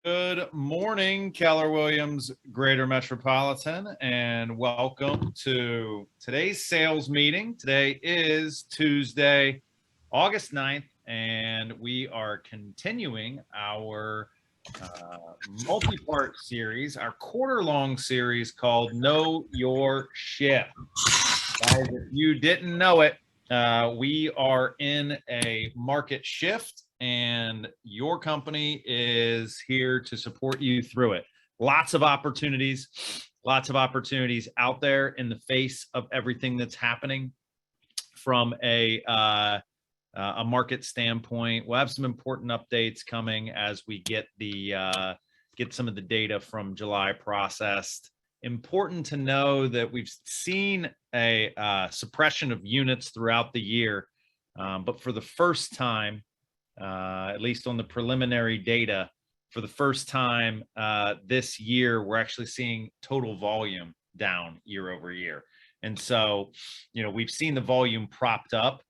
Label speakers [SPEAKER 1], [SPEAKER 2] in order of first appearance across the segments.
[SPEAKER 1] Good morning, Keller Williams Greater Metropolitan, and welcome to today's sales meeting. Today is Tuesday, August 9th, and we are continuing our multi-part series, our quarter-long series called Know Your Shift. Guys, if you didn't know it, we are in a market shift, and your company is here to support you through it. Lots of opportunities out there in the face of everything that's happening from a market standpoint. We'll have some important updates coming as we get some of the data from July processed. Important to know that we've seen a suppression of units throughout the year, but for the first time, at least on the preliminary data, for the first time this year, we're actually seeing total volume down year over year. And so, we've seen the volume propped up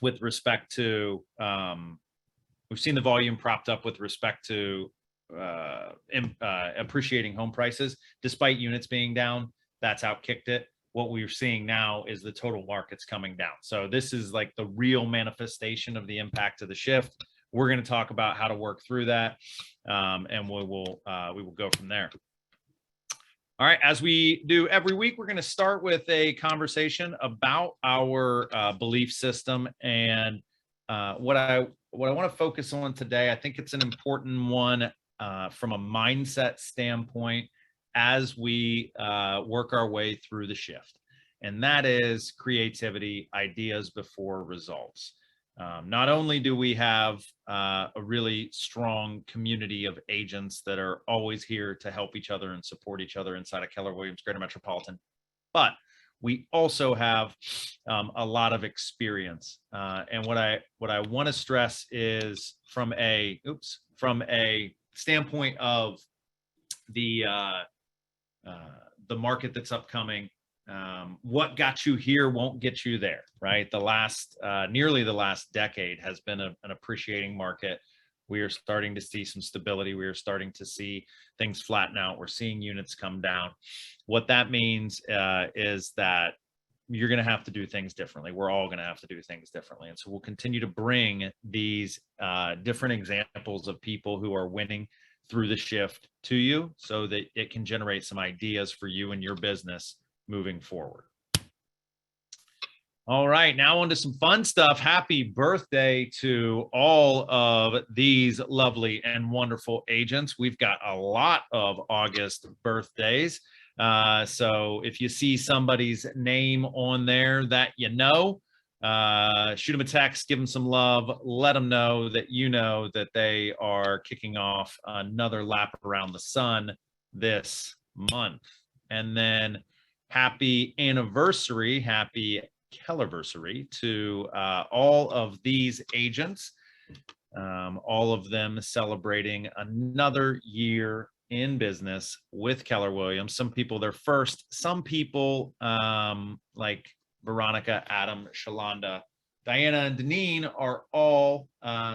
[SPEAKER 1] with respect to appreciating home prices, despite units being down. That's outkicked it. What we're seeing now is the total market's coming down. So this is like the real manifestation of the impact of the shift. We're going to talk about how to work through that, and we will go from there. All right, as we do every week, we're going to start with a conversation about our belief system. And what I want to focus on today, I think it's an important one from a mindset standpoint as we work our way through the shift. And that is creativity, ideas before results. Not only do we have a really strong community of agents that are always here to help each other and support each other inside of Keller Williams Greater Metropolitan, but we also have a lot of experience. And what I want to stress is from a standpoint of the market that's upcoming, what got you here won't get you there, right? Nearly the last decade has been an appreciating market. We are starting to see some stability. We are starting to see things flatten out. We're seeing units come down. What that means is that you're going to have to do things differently. We're all going to have to do things differently. And so we'll continue to bring these different examples of people who are winning through the shift to you so that it can generate some ideas for you and your business moving forward. All right, now on to some fun stuff. Happy birthday to all of these lovely and wonderful agents. We've got a lot of August birthdays. So if you see somebody's name on there that shoot them a text, give them some love, let them know that they are kicking off another lap around the sun this month. And then happy anniversary, happy Kellerversary to all of these agents, all of them celebrating another year in business with Keller Williams. Some people their first, some people like Veronica, Adam, Shalonda, Diana, and Deneen are all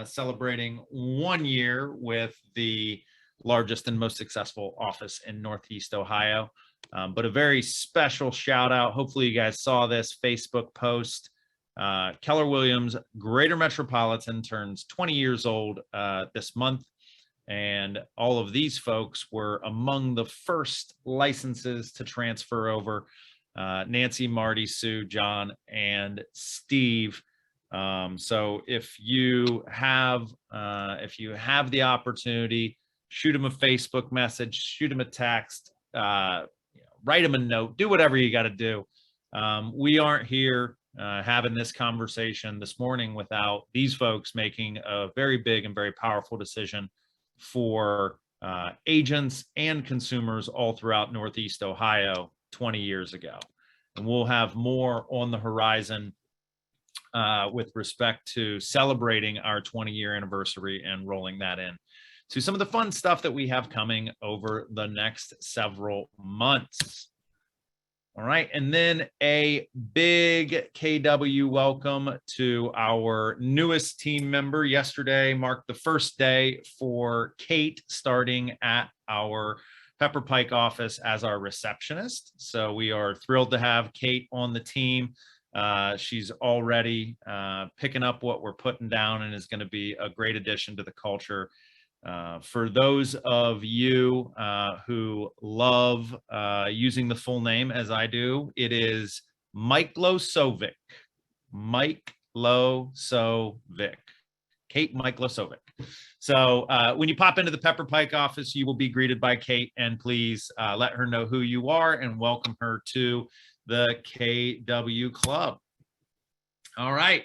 [SPEAKER 1] celebrating 1 year with the largest and most successful office in Northeast Ohio. But a very special shout out. Hopefully you guys saw this Facebook post. Keller Williams Greater Metropolitan turns 20 years old this month. And all of these folks were among the first licenses to transfer over. Nancy, Marty, Sue, John, and Steve. So if you have the opportunity, shoot them a Facebook message, shoot them a text, write them a note, do whatever you got to do. We aren't here having this conversation this morning without these folks making a very big and very powerful decision for agents and consumers all throughout Northeast Ohio 20 years ago. And we'll have more on the horizon with respect to celebrating our 20-year anniversary and rolling that in to some of the fun stuff that we have coming over the next several months. All right, and then a big KW welcome to our newest team member. Yesterday marked the first day for Kate starting at our Pepper Pike office as our receptionist. So we are thrilled to have Kate on the team. She's already picking up what we're putting down and is going to be a great addition to the culture. For those of you who love using the full name as I do, it is Mike Losovic. Mike Losovic. Kate Mike Losovic. So when you pop into the Pepper Pike office, you will be greeted by Kate, and please let her know who you are and welcome her to the KW Club. All right.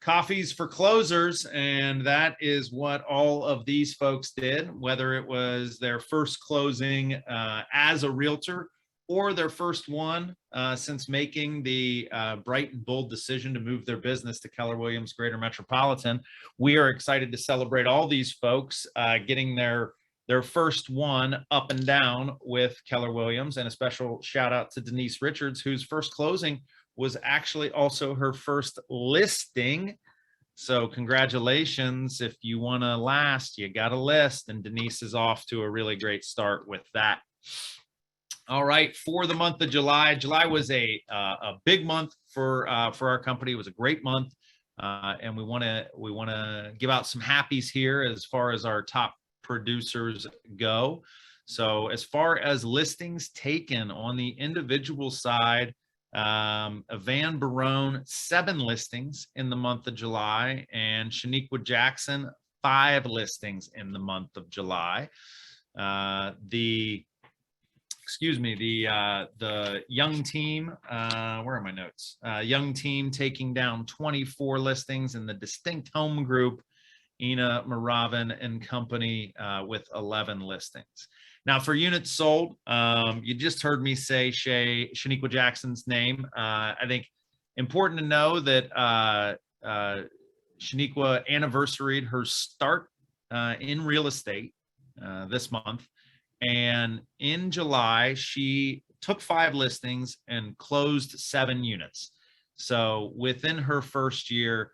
[SPEAKER 1] Coffees for closers, and that is what all of these folks did, whether it was their first closing as a realtor or their first one since making the bright and bold decision to move their business to Keller Williams Greater Metropolitan. We are excited to celebrate all these folks getting their first one up and down with Keller Williams, and a special shout out to Denise Richards, whose first closing was actually also her first listing. So congratulations. If you want to last, you got to list, and Denise is off to a really great start with that. All right, for the month of July, July was a big month for our company. It was a great month, and we want to give out some happies here as far as our top producers go. So as far as listings taken on the individual side, Van Barone, 7 listings in the month of July, and Shaniqua Jackson, 5 listings in the month of July. The young team, where are my notes? Young team taking down 24 listings, in the Distinct Home Group, Ina Maravin and company with 11 listings. Now for units sold, you just heard me say Shaniqua Jackson's name. I think important to know that Shaniqua anniversaried her start in real estate this month. And in July, she took 5 listings and closed 7 units. So within her first year,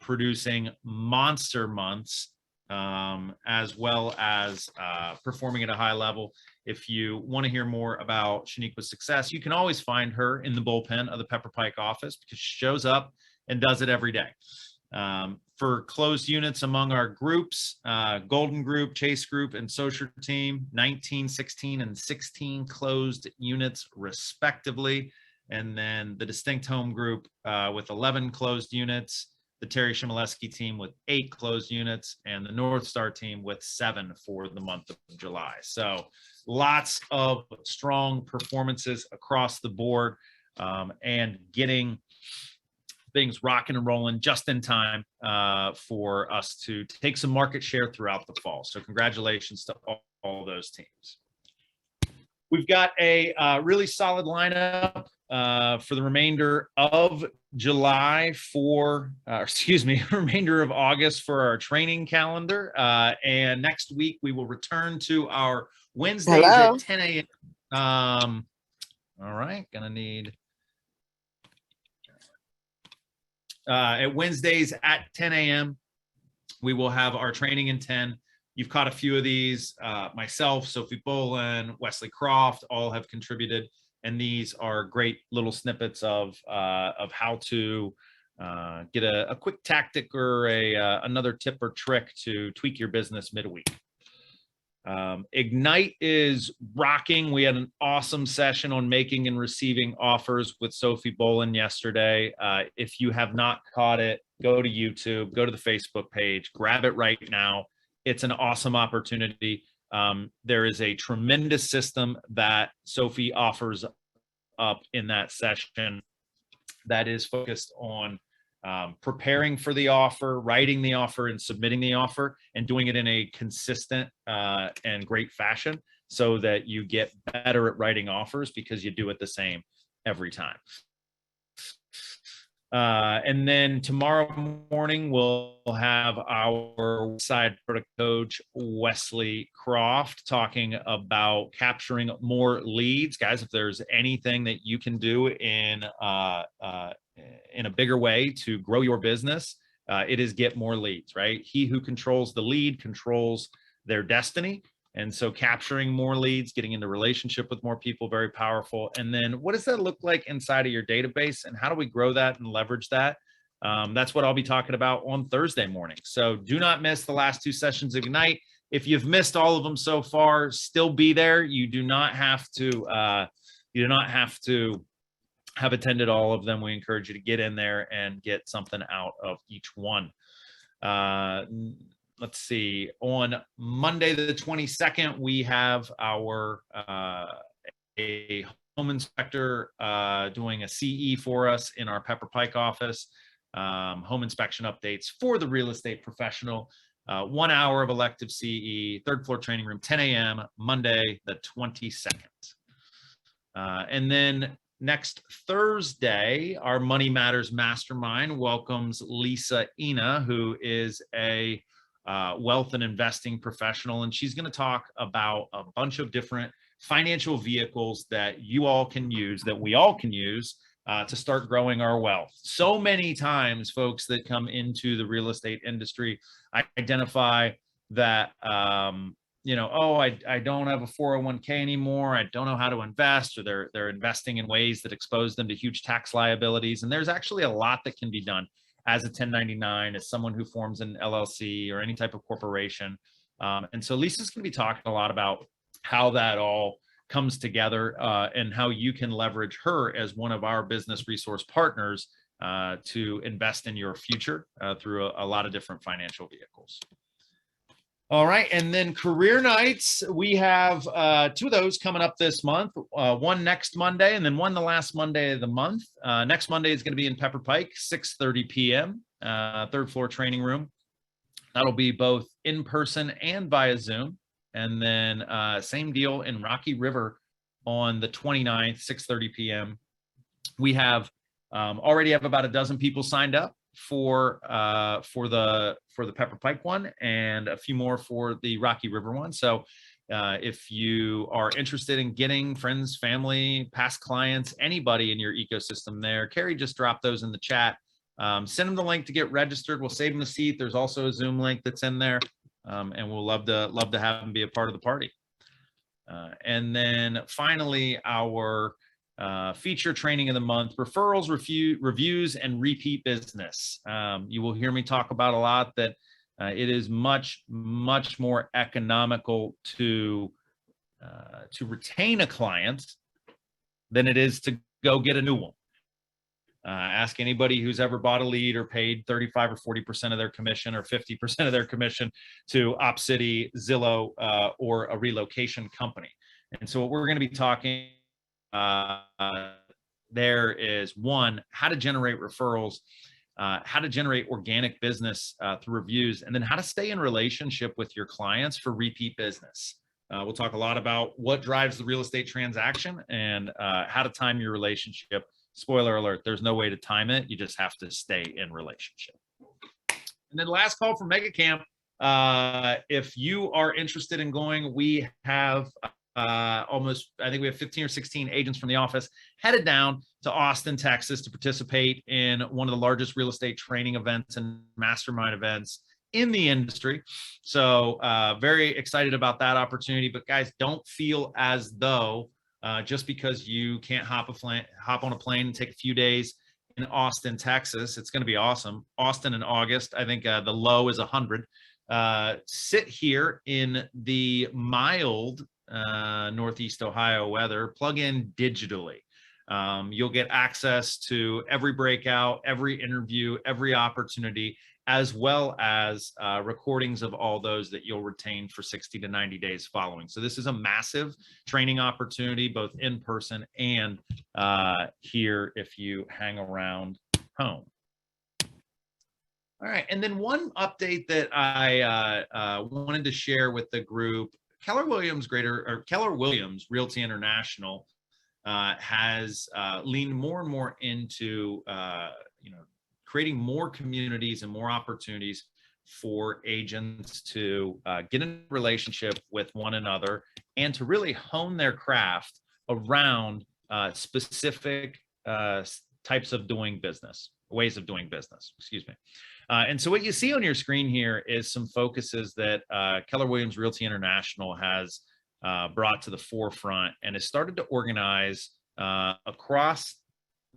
[SPEAKER 1] producing monster months, as well as performing at a high level. If you want to hear more about Shaniqua's success, you can always find her in the bullpen of the Pepper Pike office, because she shows up and does it every day. For closed units among our groups, Golden Group, Chase Group, and Social Team, 19, 16, and 16 closed units respectively. And then the Distinct Home Group with 11 closed units, the Terry Shimoleski team with 8 closed units, and the North Star team with 7 for the month of July. So lots of strong performances across the board, and getting things rocking and rolling just in time for us to take some market share throughout the fall. So congratulations to all those teams. We've got a really solid lineup for the remainder of July remainder of August for our training calendar. And next week we will return to our Wednesdays at 10 a.m. All right, gonna need at Wednesdays at 10 a.m. we will have our training in 10. You've caught a few of these. Myself, Sophie Bolin, Wesley Croft, all have contributed. And these are great little snippets of how to get a quick tactic or another tip or trick to tweak your business midweek. Ignite is rocking. We had an awesome session on making and receiving offers with Sophie Bolin yesterday. If you have not caught it, go to YouTube, go to the Facebook page, grab it right now. It's an awesome opportunity. There is a tremendous system that Sophie offers up in that session that is focused on preparing for the offer, writing the offer, and submitting the offer, and doing it in a consistent and great fashion so that you get better at writing offers because you do it the same every time. And then tomorrow morning, we'll have our side product coach, Wesley Croft, talking about capturing more leads. Guys, if there's anything that you can do in a bigger way to grow your business, it is get more leads, right? He who controls the lead controls their destiny. And so capturing more leads, getting into relationship with more people, very powerful. And then what does that look like inside of your database, and how do we grow that and leverage that? That's what I'll be talking about on Thursday morning. So do not miss the last 2 sessions of Ignite. If you've missed all of them so far, still be there. You do not have to have attended all of them. We encourage you to get in there and get something out of each one. Let's see, on Monday, the 22nd, we have our a home inspector doing a CE for us in our Pepper Pike office. Home inspection updates for the real estate professional. 1 hour of elective CE, 3rd floor training room, 10 a.m., Monday, the 22nd. And then next Thursday, our Money Matters Mastermind welcomes Lisa Ina, who is a wealth and investing professional, and she's going to talk about a bunch of different financial vehicles that you all can use, that we all can use to start growing our wealth. So many times, folks that come into the real estate industry identify that, oh, I don't have a 401k anymore. I don't know how to invest, or they're investing in ways that expose them to huge tax liabilities. And there's actually a lot that can be done as a 1099, as someone who forms an LLC or any type of corporation. And so Lisa's going to be talking a lot about how that all comes together and how you can leverage her as one of our business resource partners to invest in your future through a lot of different financial vehicles. All right, and then career nights, we have 2 of those coming up this month, one next Monday and then one the last Monday of the month. Next Monday is going to be in Pepper Pike, 6:30 p.m., 3rd floor training room. That'll be both in person and via Zoom. And then same deal in Rocky River on the 29th, 6:30 p.m. We have already have about a dozen people signed up for the Pepper Pike one, and a few more for the Rocky River one. So if you are interested in getting friends, family, past clients, anybody in your ecosystem there, Carrie just dropped those in the chat. Send them the link to get registered. We'll save them a seat. There's also a Zoom link that's in there, and we'll love to have them be a part of the party. And then finally, our feature training of the month, referrals, reviews, and repeat business. You will hear me talk about a lot that it is much more economical to retain a client than it is to go get a new one. Ask anybody who's ever bought a lead or paid 35 or 40% of their commission or 50% of their commission to OpCity, Zillow, or a relocation company. And so what we're going to be talking there is, one, how to generate referrals, how to generate organic business through reviews, and then how to stay in relationship with your clients for repeat business. We'll talk a lot about what drives the real estate transaction and how to time your relationship. Spoiler alert, there's no way to time it. You just have to stay in relationship. And then last call for Mega Camp. If you are interested in going, we have I think we have 15 or 16 agents from the office headed down to Austin, Texas to participate in one of the largest real estate training events and mastermind events in the industry. So very excited about that opportunity. But guys, don't feel as though just because you can't hop on a plane and take a few days in Austin, Texas, it's going to be awesome. Austin in August, I think the low is 100. Sit here in the mild Northeast Ohio weather, plug in digitally. You'll get access to every breakout, every interview, every opportunity, as well as recordings of all those that you'll retain for 60 to 90 days following. So this is a massive training opportunity, both in person and here if you hang around home. All right, and then one update that I wanted to share with the group, Keller Williams Realty International has leaned more and more into creating more communities and more opportunities for agents to get in a relationship with one another and to really hone their craft around specific types of doing business, ways of doing business, excuse me. And so what you see on your screen here is some focuses that Keller Williams Realty International has brought to the forefront and has started to organize across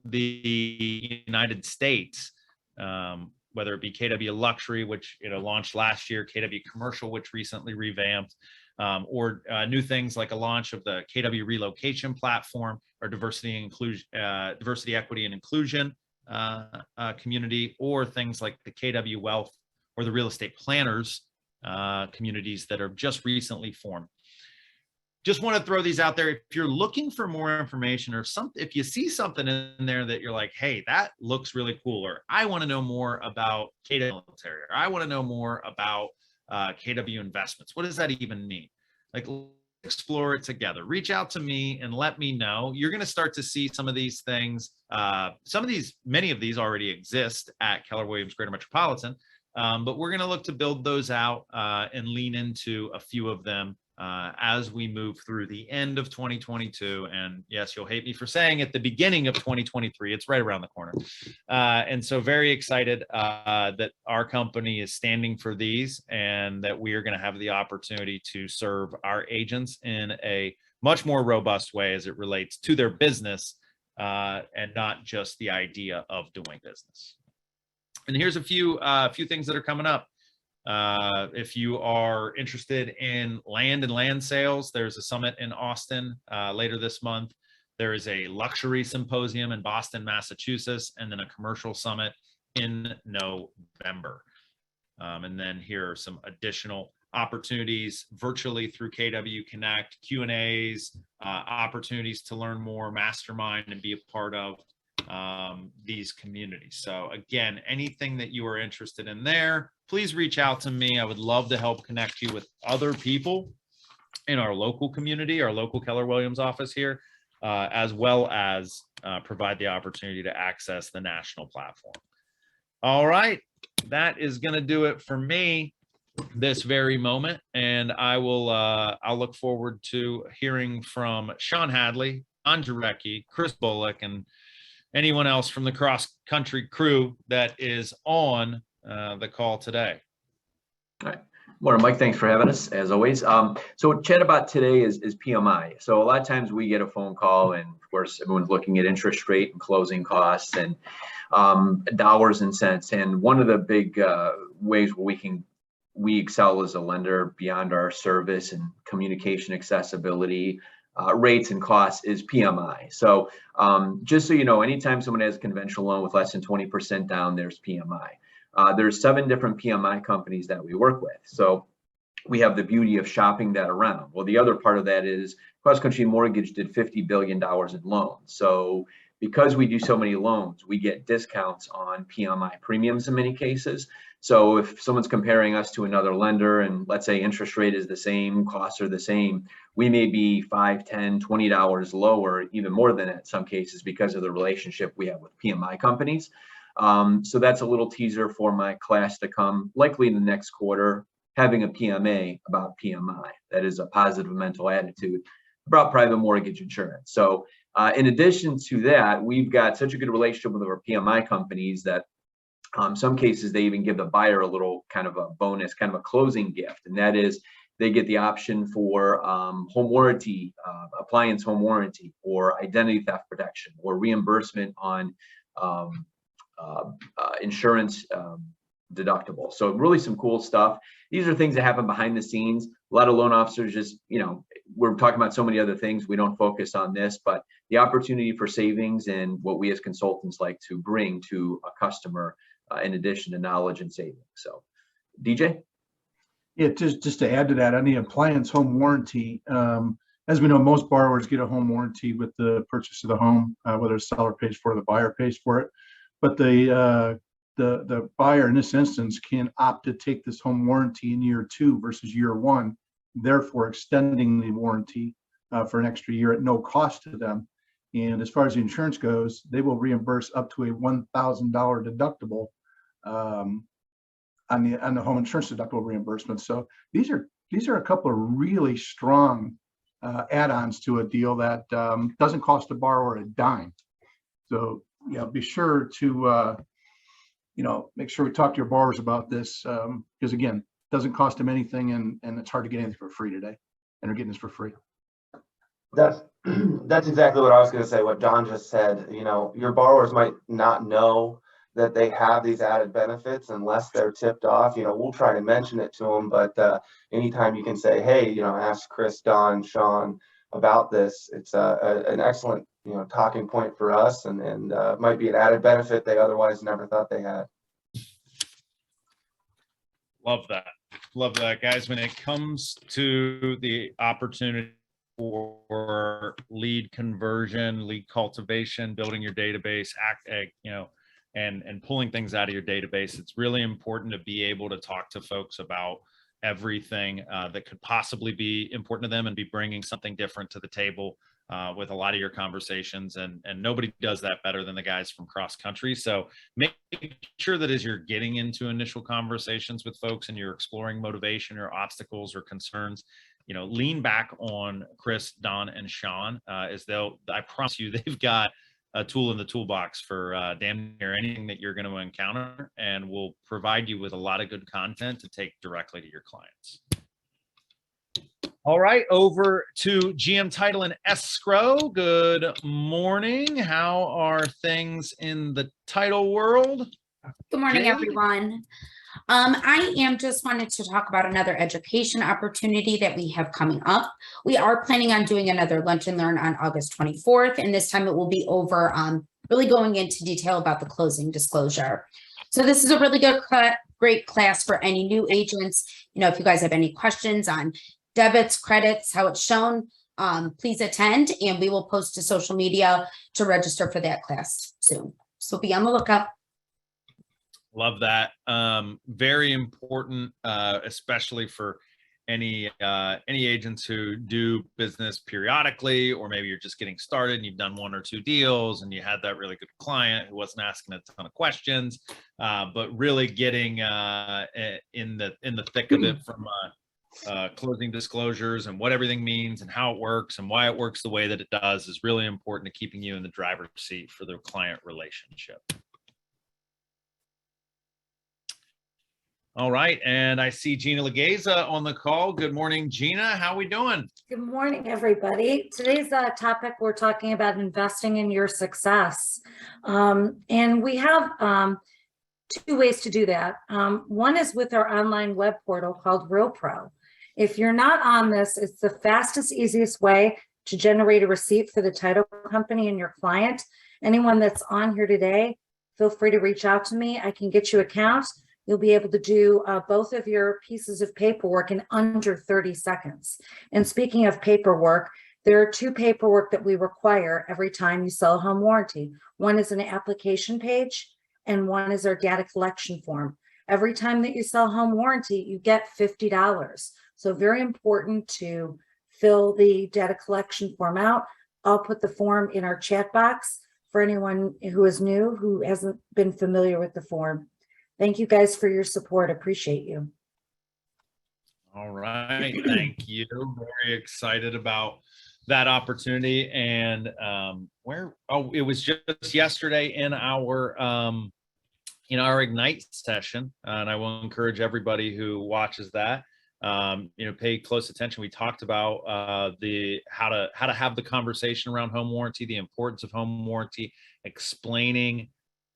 [SPEAKER 1] the United States, whether it be KW Luxury, which launched last year, KW Commercial, which recently revamped, or new things like a launch of the KW Relocation Platform, or diversity, equity, and inclusion community, or things like the KW Wealth or the Real Estate Planners communities that are just recently formed. Just want to throw these out there. If you're looking for more information, or if you see something in there that you're like, hey, that looks really cool, or I want to know more about KW Military, or I want to know more about KW Investments. What does that even mean? Like, explore it together. Reach out to me and let me know. You're going to start to see some of these things. Many of these already exist at Keller Williams Greater Metropolitan, but we're going to look to build those out and lean into a few of them as we move through the end of 2022. And yes, you'll hate me for saying at the beginning of 2023, it's right around the corner. And so very excited that our company is standing for these, and that we are going to have the opportunity to serve our agents in a much more robust way as it relates to their business, and not just the idea of doing business. And here's a few things that are coming up. If you are interested in land and land sales, there's a summit in Austin later this month. There is a luxury symposium in Boston, Massachusetts, and then a commercial summit in November. And then here are some additional opportunities virtually through KW Connect, Q&As, opportunities to learn more, mastermind, and be a part of these communities. So again, anything that you are interested in there, please reach out to me. I would love to help connect you with other people in our local community, our local Keller Williams office here, as well as provide the opportunity to access the national platform. All right, that is going to do it for me this very moment, and I'll look forward to hearing from Sean Hadley, Anjarecki, Chris Bullock, and anyone else from the cross-country crew that is on the call today.
[SPEAKER 2] All right. Morning, Mike. Thanks for having us, as always. So what chat about today is PMI. So a lot of times we get a phone call, and of course, everyone's looking at interest rate and closing costs and dollars and cents. And one of the big ways where we excel as a lender beyond our service and communication accessibility, rates and costs, is PMI. So just so you know, anytime someone has a conventional loan with less than 20% down, there's PMI. There's 7 different PMI companies that we work with. So we have the beauty of shopping that around. Well, the other part of that is Cross Country Mortgage did $50 billion in loans. So because we do so many loans, we get discounts on PMI premiums in many cases. So if someone's comparing us to another lender, and let's say interest rate is the same, costs are the same, we may be $5, $10, $20 lower, even more than that in some cases, because of the relationship we have with PMI companies. So that's a little teaser for my class to come, likely in the next quarter, having a PMA about PMI. That is a positive mental attitude about private mortgage insurance. So in addition to that, we've got such a good relationship with our PMI companies that some cases they even give the buyer a little kind of a bonus, kind of a closing gift, and that is they get the option for home warranty, appliance home warranty, or identity theft protection, or reimbursement on insurance deductible. So really some cool stuff. These are things that happen behind the scenes. A lot of loan officers just, we're talking about so many other things. We don't focus on this, but the opportunity for savings and what we as consultants like to bring to a customer in addition to knowledge and savings. So DJ?
[SPEAKER 3] Yeah, just to add to that, on the appliance home warranty, as we know, most borrowers get a home warranty with the purchase of the home, whether the seller pays for it or the buyer pays for it. But the buyer in this instance can opt to take this home warranty in year 2 versus year 1, therefore extending the warranty for an extra year at no cost to them. And as far as the insurance goes, they will reimburse up to a $1,000 deductible on the home insurance deductible reimbursement. So these are a couple of really strong add-ons to a deal that doesn't cost the borrower a dime. So be sure to make sure we talk to your borrowers about this, because again, it doesn't cost them anything, and it's hard to get anything for free today, and they're getting this for free.
[SPEAKER 4] That's exactly what I was going to say, what Don just said. Your borrowers might not know that they have these added benefits unless they're tipped off. We'll try to mention it to them, but anytime you can say, hey, ask Chris, Don, Sean about this, it's an excellent, talking point for us, and might be an added benefit they otherwise never thought they had.
[SPEAKER 1] Love that, guys. When it comes to the opportunity for lead conversion, lead cultivation, building your database, and pulling things out of your database, it's really important to be able to talk to folks about everything that could possibly be important to them, and be bringing something different to the table with a lot of your conversations. And nobody does that better than the guys from cross country. So make sure that as you're getting into initial conversations with folks and you're exploring motivation or obstacles or concerns, lean back on Chris, Don, and Sean, as I promise you, they've got a tool in the toolbox for damn near anything that you're going to encounter, and will provide you with a lot of good content to take directly to your clients. All right, over to GM Title and Escrow. Good morning. How are things in the title world?
[SPEAKER 5] Good morning,
[SPEAKER 1] Jane?
[SPEAKER 5] everyone. I just wanted to talk about another education opportunity that we have coming up. We are planning on doing another Lunch and Learn on August 24th, and this time it will be over really going into detail about the closing disclosure. So this is a really great class for any new agents. If you guys have any questions on debits, credits, how it's shown, please attend, and we will post to social media to register for that class soon. So be on the lookout.
[SPEAKER 1] Love that. Very important, especially for any agents who do business periodically, or maybe you're just getting started and you've done 1 or 2 deals and you had that really good client who wasn't asking a ton of questions, but really getting in the thick of it from closing disclosures and what everything means and how it works and why it works the way that it does is really important to keeping you in the driver's seat for the client relationship. All right, and I see Gina Legeza on the call. Good morning, Gina. How are we doing?
[SPEAKER 6] Good morning, everybody. Today's topic, we're talking about investing in your success. And we have 2 ways to do that. One is with our online web portal called RealPro. If you're not on this, it's the fastest, easiest way to generate a receipt for the title company and your client. Anyone that's on here today, feel free to reach out to me. I can get you accounts. You'll be able to do both of your pieces of paperwork in under 30 seconds. And speaking of paperwork, there are 2 paperwork that we require every time you sell a home warranty. One is an application page, and one is our data collection form. Every time that you sell home warranty, you get $50. So very important to fill the data collection form out. I'll put the form in our chat box for anyone who is new, who hasn't been familiar with the form. Thank you guys for your support. Appreciate you.
[SPEAKER 1] All right, thank you. Very excited about that opportunity. And it was just yesterday in our Ignite session, and I will encourage everybody who watches that, pay close attention. We talked about how to have the conversation around home warranty, the importance of home warranty, explaining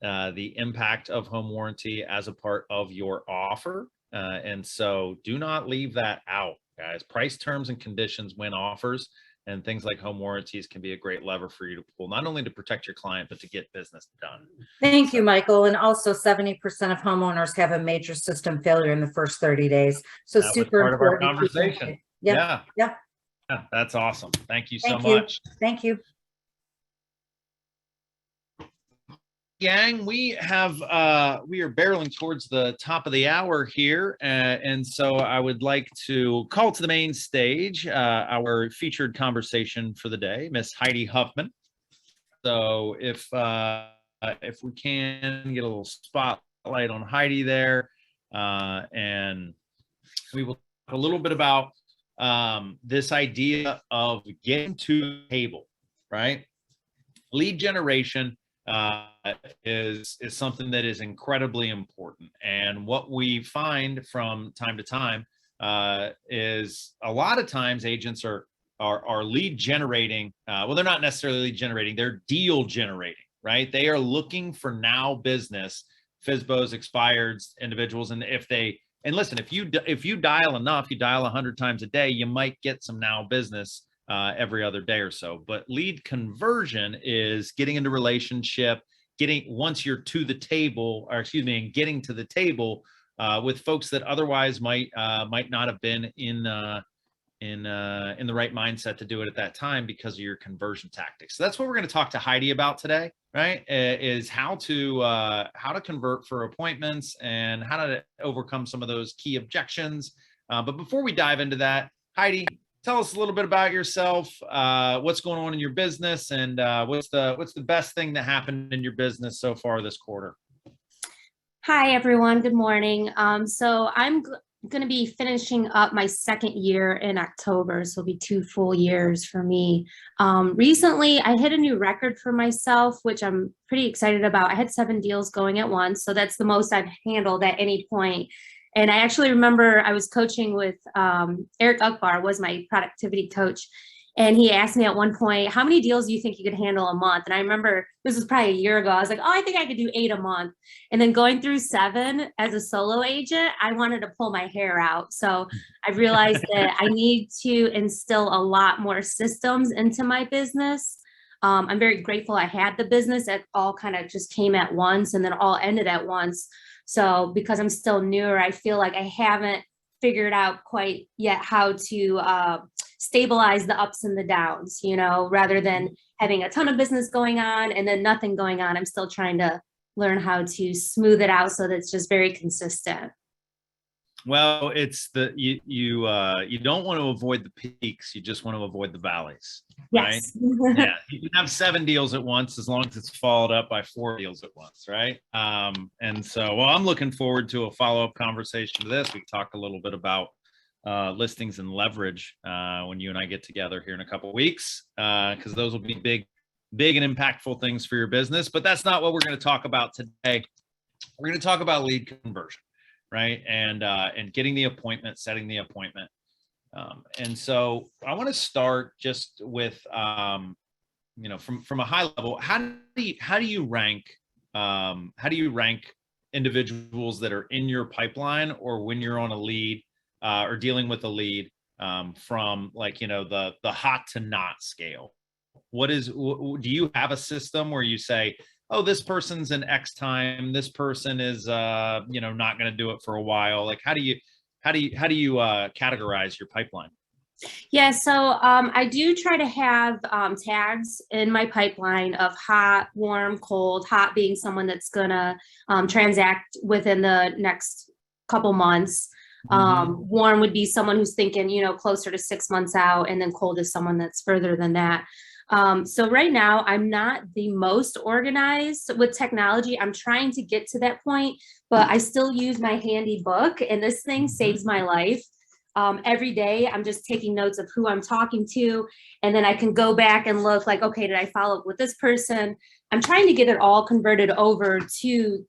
[SPEAKER 1] the impact of home warranty as a part of your offer. And so do not leave that out, guys. Price, terms, and conditions when offers, and things like home warranties can be a great lever for you to pull, not only to protect your client, but to get business done.
[SPEAKER 6] Thank you, Michael. And also 70% of homeowners have a major system failure in the first 30 days. So
[SPEAKER 1] that
[SPEAKER 6] super
[SPEAKER 1] was part
[SPEAKER 6] important.
[SPEAKER 1] of our conversation.
[SPEAKER 6] Yeah.
[SPEAKER 1] Yeah, that's awesome. Thank you so
[SPEAKER 6] Thank you.
[SPEAKER 1] much.
[SPEAKER 6] Thank you.
[SPEAKER 1] Gang, we are barreling towards the top of the hour here, and so I would like to call to the main stage our featured conversation for the day, Miss Heidi Huffman. So if we can get a little spotlight on Heidi there, and we will talk a little bit about this idea of getting to the table, right? Lead generation is something that is incredibly important. And what we find from time to time is a lot of times agents are lead generating. Well, they're not necessarily lead generating, they're deal generating, right? They are looking for now business, FSBOs, expireds, individuals. And listen, if you dial enough, you dial 100 times a day, you might get some now business every other day or so. But lead conversion is getting into relationship, once you're to the table, or excuse me, and getting to the table with folks that otherwise might not have been in the right mindset to do it at that time because of your conversion tactics. So that's what we're going to talk to Heidi about today, right? Is how to convert for appointments and how to overcome some of those key objections. But before we dive into that, Heidi, tell us a little bit about yourself, what's going on in your business, and what's the best thing that happened in your business so far this quarter?
[SPEAKER 7] Hi, everyone. Good morning. So I'm going to be finishing up my second year in October, so it'll be 2 full years for me. Recently, I hit a new record for myself, which I'm pretty excited about. I had 7 deals going at once, so that's the most I've handled at any point. And I actually remember I was coaching with Eric Ukbar, was my productivity coach. And he asked me at one point, how many deals do you think you could handle a month? And I remember this was probably a year ago. I was like, oh, I think I could do 8 a month. And then going through 7 as a solo agent, I wanted to pull my hair out. So I realized that I need to instill a lot more systems into my business. I'm very grateful I had the business. It all kind of just came at once and then all ended at once. So because I'm still newer, I feel like I haven't figured out quite yet how to stabilize the ups and the downs, rather than having a ton of business going on and then nothing going on. I'm still trying to learn how to smooth it out so that it's just very consistent.
[SPEAKER 1] Well, it's you don't want to avoid the peaks, you just want to avoid the valleys.
[SPEAKER 7] Yes.
[SPEAKER 1] Right? Yeah, you can have 7 deals at once as long as it's followed up by 4 deals at once, right? And so, well, I'm looking forward to a follow-up conversation to this. We talk a little bit about listings and leverage when you and I get together here in a couple of weeks, because those will be big and impactful things for your business. But that's not what we're going to talk about today. We're going to talk about lead conversion, right? And getting the appointment, setting the appointment. And so I want to start just with, from a high level, how do you rank individuals that are in your pipeline, or when you're on a lead or dealing with a lead, from the hot to not scale? Do you have a system where you say, oh, this person's in X time, this person is not going to do it for a while? Like, how do you categorize your pipeline?
[SPEAKER 7] Yeah, so I do try to have tags in my pipeline of hot, warm, cold. Hot being someone that's gonna transact within the next couple months. Warm would be someone who's thinking, closer to 6 months out, and then cold is someone that's further than that. So right now, I'm not the most organized with technology. I'm trying to get to that point, but I still use my handy book, and this thing saves my life. Every day, I'm just taking notes of who I'm talking to, and then I can go back and look like, okay, did I follow up with this person? I'm trying to get it all converted over to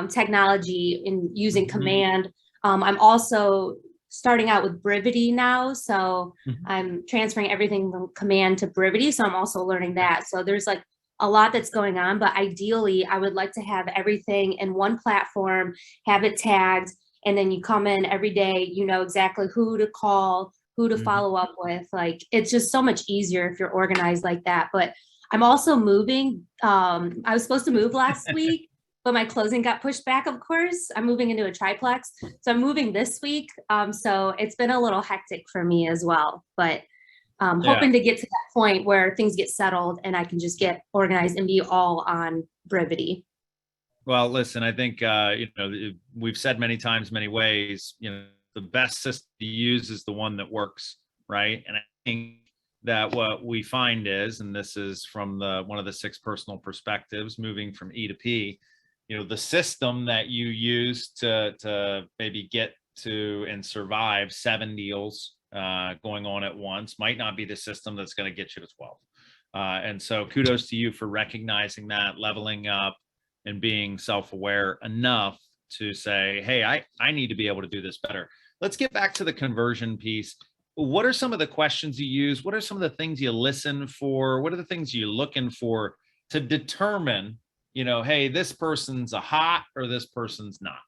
[SPEAKER 7] technology and using Command. I'm also starting out with Brevity now. So I'm transferring everything from Command to Brevity. So I'm also learning that. So there's like a lot that's going on, but ideally I would like to have everything in one platform, have it tagged, and then you come in every day, you know exactly who to call, who to follow up with. Like, it's just so much easier if you're organized like that. But I'm also moving. I was supposed to move last week, but my closing got pushed back, of course. I'm moving into a triplex. So I'm moving this week. So it's been a little hectic for me as well. But hoping to get to that point where things get settled and I can just get organized and be all on Brevity.
[SPEAKER 1] Well, listen, I think, we've said many times, many ways, the best system to use is the one that works, right? And I think that what we find is, and this is from one of the 6 personal perspectives, moving from E to P, the system that you use to maybe get to and survive 7 deals going on at once might not be the system that's going to get you to 12. And so kudos to you for recognizing that, leveling up, and being self-aware enough to say, hey, I need to be able to do this better. Let's get back to the conversion piece. What are some of the questions you use? What are some of the things you listen for? What are the things you're looking for to determine, hey, this person's a hot or this person's not?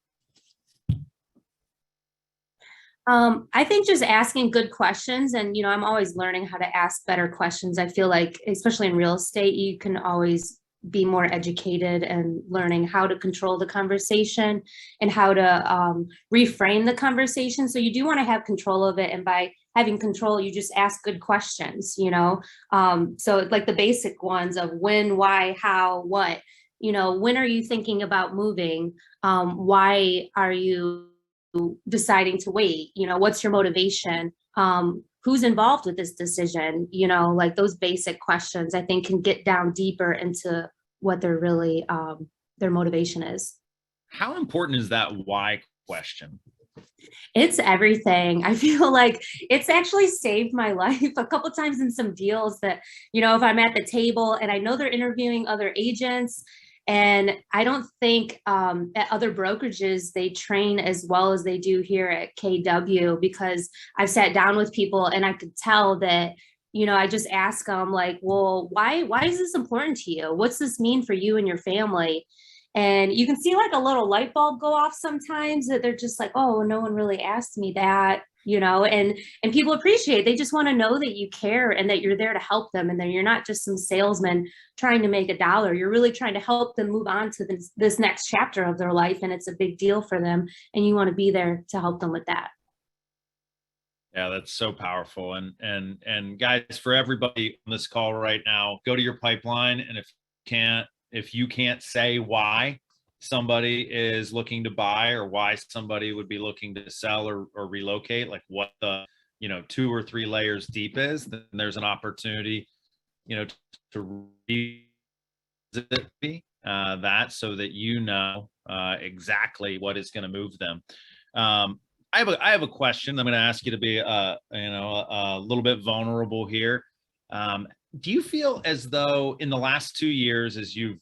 [SPEAKER 7] I think just asking good questions, and I'm always learning how to ask better questions. I feel like, especially in real estate, you can always be more educated and learning how to control the conversation and how to reframe the conversation. So you do want to have control of it, and by having control, you just ask good questions. So like the basic ones of when, why, how, what. When are you thinking about moving? Why are you deciding to wait? What's your motivation? Who's involved with this decision? Like those basic questions, I think, can get down deeper into what they're really their motivation is.
[SPEAKER 1] How important is that why question?
[SPEAKER 7] It's everything. I feel like it's actually saved my life a couple times in some deals that, if I'm at the table and I know they're interviewing other agents, and I don't think at other brokerages they train as well as they do here at KW, because I've sat down with people and I could tell that, I just ask them like, well, why is this important to you? What's this mean for you and your family? And you can see like a little light bulb go off sometimes, that they're just like, oh, no one really asked me that, and people appreciate, they just want to know that you care and that you're there to help them, and that you're not just some salesman trying to make $1. You're really trying to help them move on to this next chapter of their life, and it's a big deal for them, and you want to be there to help them with that.
[SPEAKER 1] Yeah, that's so powerful. And guys, for everybody on this call right now, go to your pipeline, and if you can't say why somebody is looking to buy or why somebody would be looking to sell or relocate, like what the 2 or 3 layers deep is, then there's an opportunity to revisit that, so that exactly what is going to move them. I have a question. I'm going to ask you to be a little bit vulnerable here. Do you feel as though in the last 2 years, as you've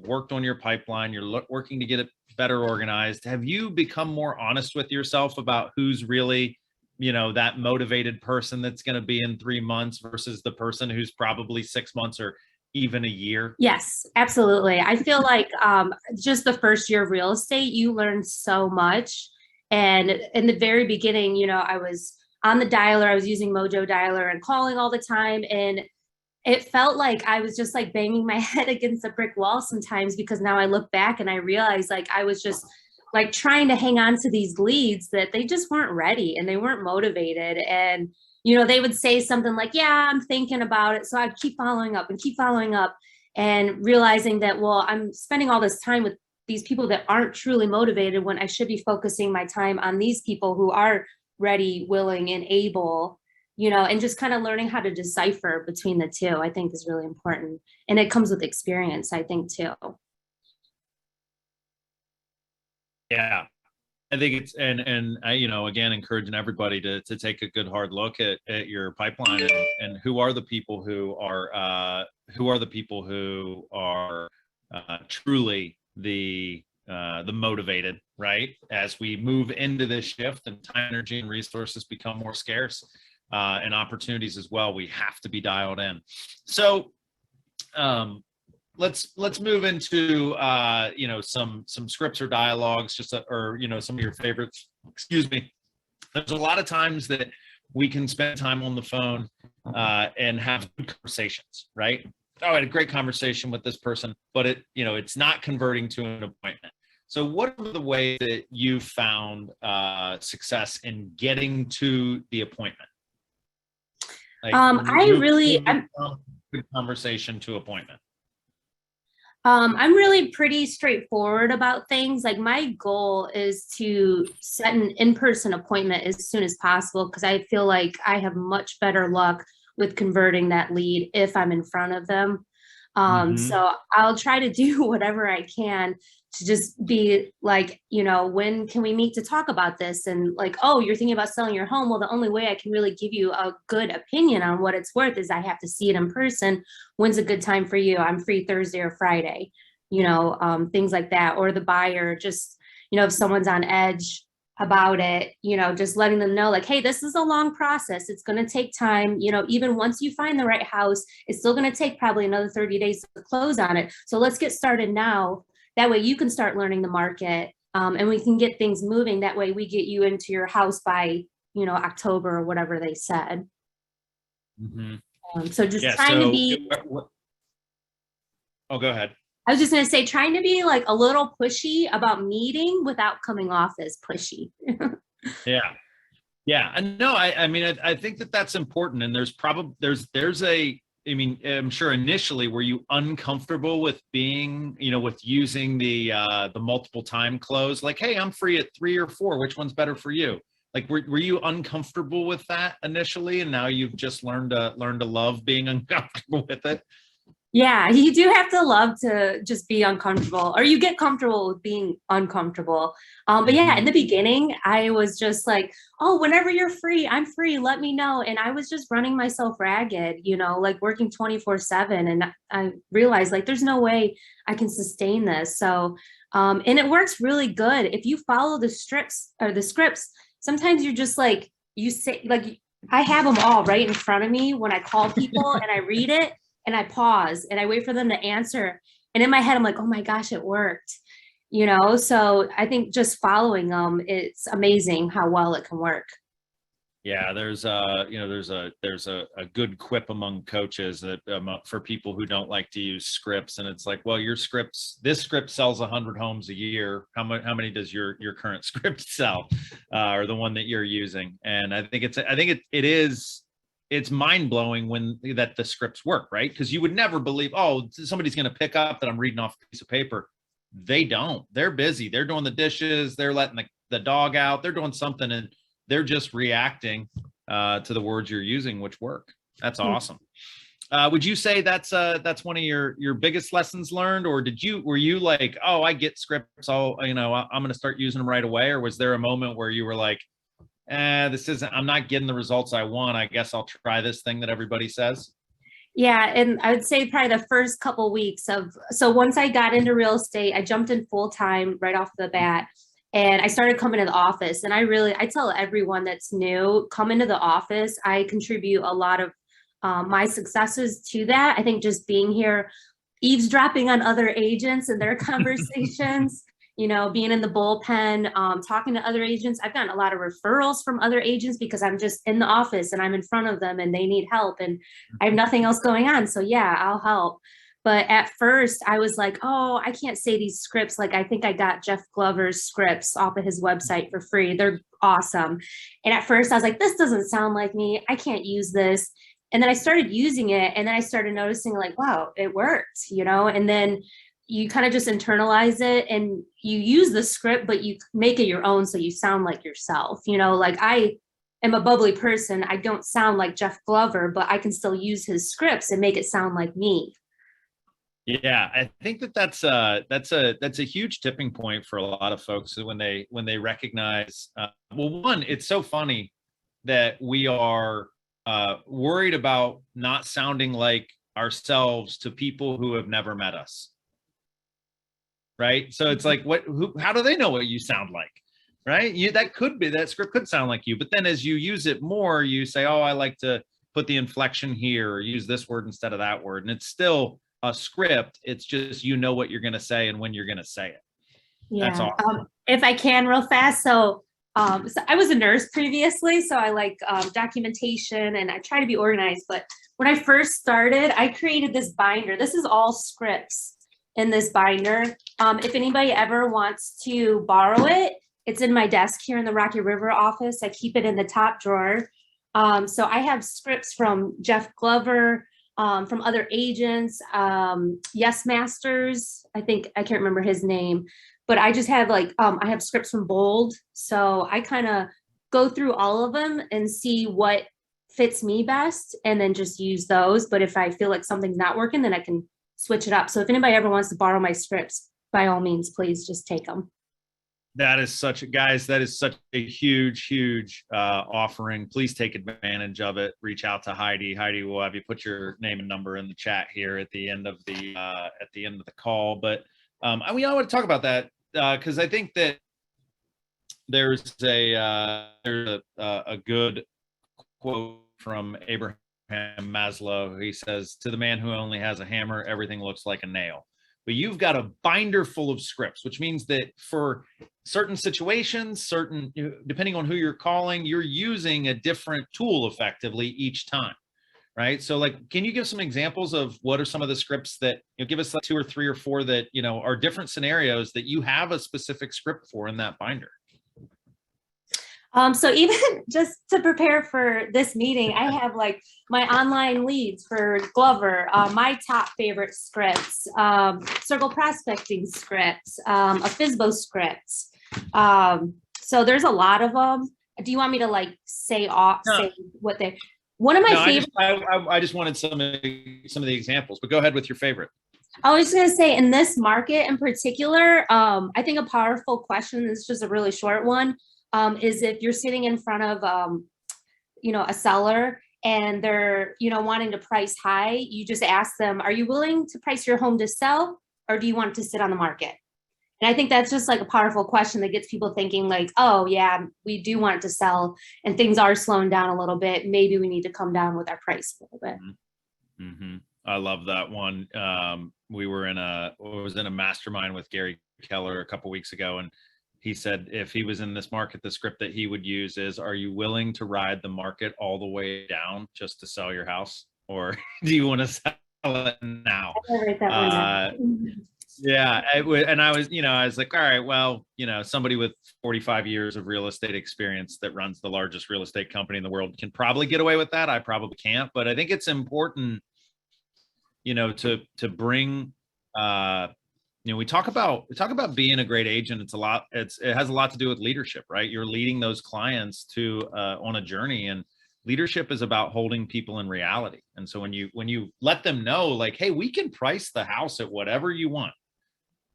[SPEAKER 1] worked on your pipeline, you're working to get it better organized, have you become more honest with yourself about who's really, that motivated person that's going to be in 3 months versus the person who's probably 6 months or even a year?
[SPEAKER 7] Yes, absolutely. I feel like just the first year of real estate, you learn so much. And in the very beginning, I was on the dialer, I was using Mojo Dialer and calling all the time. And it felt like I was just like banging my head against a brick wall sometimes, because now I look back and I realize like I was just like trying to hang on to these leads that they just weren't ready and they weren't motivated. And, they would say something like, yeah, I'm thinking about it. So I'd keep following up and realizing that, well, I'm spending all this time with these people that aren't truly motivated when I should be focusing my time on these people who are ready, willing, and able. And just kind of learning how to decipher between the two, I think is really important. And it comes with experience, I think, too.
[SPEAKER 1] Yeah, I think it's, and I, again, encouraging everybody to take a good hard look at your pipeline and who are the people who are truly the motivated, right? As we move into this shift and time, energy, and resources become more scarce. And opportunities as well, we have to be dialed in. So let's move into some scripts or dialogues, or some of your favorites. Excuse me. There's a lot of times that we can spend time on the phone and have good conversations, right? Oh, I had a great conversation with this person, but it's not converting to an appointment. So what are the ways that you found success in getting to the appointment? Like, good conversation to appointment.
[SPEAKER 7] I'm really pretty straightforward about things. Like my goal is to set an in-person appointment as soon as possible, because I feel like I have much better luck with converting that lead if I'm in front of them.
[SPEAKER 1] Mhm.
[SPEAKER 7] So I'll try to do whatever I can to just be like, you know, when can we meet to talk about this? And like, oh, you're thinking about selling your home. Well, the only way I can really give you a good opinion on what it's worth is I have to see it in person. When's a good time for you? I'm free Thursday or Friday, you know, things like that. Or the buyer, just, you know, if someone's on edge about it, you know, just letting them know like, hey, this is a long process. It's going to take time. You know, even once you find the right house, it's still going to take probably another 30 days to close on it. So let's get started now. That way you can start learning the market, and we can get things moving. That way we get you into your house by, you know, October or whatever they said.
[SPEAKER 1] Mhm.
[SPEAKER 7] So just
[SPEAKER 1] Yeah,
[SPEAKER 7] trying to
[SPEAKER 1] so
[SPEAKER 7] be,
[SPEAKER 1] oh, go ahead.
[SPEAKER 7] I was just going to say, trying to be like a little pushy about meeting without coming off as pushy.
[SPEAKER 1] Yeah. Yeah. And no, I mean, I think that that's important. And there's probably, there's a, I mean, I'm sure initially were you uncomfortable with being, you know, with using the multiple time close, like, hey, I'm free at 3 or 4, which one's better for you? Like, were you uncomfortable with that initially? And now you've just learned to love being uncomfortable with it?
[SPEAKER 7] Yeah, you do have to love to just be uncomfortable, or you get comfortable with being uncomfortable. But yeah, in the beginning, I was just like, oh, whenever you're free, I'm free, let me know. And I was just running myself ragged, you know, like working 24/7. And I realized like, there's no way I can sustain this. So, and it works really good. If you follow the scripts, sometimes you're just like, you say, like, I have them all right in front of me when I call people and I read it. And I pause and I wait for them to answer. And in my head, I'm like, oh my gosh, it worked. You know, so I think just following them, it's amazing how well it can work.
[SPEAKER 1] Yeah, there's you know, there's a good quip among coaches that for people who don't like to use scripts, and it's like, well, this script sells 100 homes a year. How many does your current script sell, or the one that you're using? And I think it's mind blowing when that the scripts work, right? Because you would never believe, oh, somebody's going to pick up that I'm reading off a piece of paper. They don't. They're busy. They're doing the dishes. They're letting the dog out. They're doing something, and they're just reacting to the words you're using, which work. That's awesome. Would you say that's one of your biggest lessons learned, or were you like, oh, I get scripts, I'm going to start using them right away, or was there a moment where you were like, I'm not getting the results I want, I guess I'll try this thing that everybody says?
[SPEAKER 7] Yeah, and I would say probably the first couple weeks so once I got into real estate, I jumped in full time right off the bat. And I started coming to the office, and I tell everyone that's new, come into the office. I contribute a lot of my successes to that. I think just being here, eavesdropping on other agents and their conversations, you know, being in the bullpen, talking to other agents. I've gotten a lot of referrals from other agents because I'm just in the office and I'm in front of them and they need help and I have nothing else going on. So yeah, I'll help. But at first I was like, oh, I can't say these scripts. Like, I think I got Jeff Glover's scripts off of his website for free. They're awesome. And at first I was like, this doesn't sound like me. I can't use this. And then I started using it. And then I started noticing like, wow, it worked, you know? And then you kind of just internalize it and you use the script, but you make it your own. So you sound like yourself, you know, like I am a bubbly person. I don't sound like Jeff Glover, but I can still use his scripts and make it sound like me.
[SPEAKER 1] Yeah, I think that's a huge tipping point for a lot of folks when they recognize. Well, one, it's so funny that we are worried about not sounding like ourselves to people who have never met us, right? So it's like, how do they know what you sound like, right? That script could sound like you, but then as you use it more, you say, oh, I like to put the inflection here or use this word instead of that word, and it's still a script. It's just, you know what you're going to say and when you're going to say it.
[SPEAKER 7] Yeah.
[SPEAKER 1] That's awesome.
[SPEAKER 7] If I can real fast. So I was a nurse previously, so I like documentation and I try to be organized. But when I first started, I created this binder. This is all scripts in this binder. If anybody ever wants to borrow it, it's in my desk here in the Rocky River office. I keep it in the top drawer. So I have scripts from Jeff Glover, from other agents, Yes Masters. I can't remember his name, but I just have like, I have scripts from Bold. So I kind of go through all of them and see what fits me best and then just use those. But if I feel like something's not working, then I can switch it up. So if anybody ever wants to borrow my scripts, by all means, please just take them.
[SPEAKER 1] That is such a huge offering. Please take advantage of it. Reach out to Heidi. Heidi will have you put your name and number in the chat here at the end of the call. But I want to talk about that because I think that there's a good quote from Abraham Maslow. He says, "To the man who only has a hammer, everything looks like a nail." But you've got a binder full of scripts, which means that for certain situations, depending on who you're calling, you're using a different tool effectively each time, right? So like, can you give some examples of what are some of the scripts that, give us like 2 or 3 or 4 that, are different scenarios that you have a specific script for in that binder?
[SPEAKER 7] So even just to prepare for this meeting, I have like my online leads for Glover, my top favorite scripts, circle prospecting scripts, a FSBO script. So there's a lot of them. Do you want me to like say what they? One of my favorite.
[SPEAKER 1] I just wanted some of the examples, but go ahead with your favorite.
[SPEAKER 7] I was just going to say, in this market in particular, I think a powerful question, this is just a really short one, is if you're sitting in front of, a seller and they're, wanting to price high, you just ask them, are you willing to price your home to sell, or do you want it to sit on the market? And I think that's just like a powerful question that gets people thinking like, oh yeah, we do want it to sell and things are slowing down a little bit. Maybe we need to come down with our price a little bit.
[SPEAKER 1] Mm-hmm. I love that one. We were in a mastermind with Gary Keller a couple weeks ago, and he said if he was in this market, the script that he would use is, are you willing to ride the market all the way down just to sell your house? Or do you want to sell it now? Yeah. I was like, all right, well, somebody with 45 years of real estate experience that runs the largest real estate company in the world can probably get away with that. I probably can't, but I think it's important, to bring, we talk about being a great agent. It has a lot to do with leadership, right? You're leading those clients on a journey, and leadership is about holding people in reality. And so when you let them know, like, hey, we can price the house at whatever you want,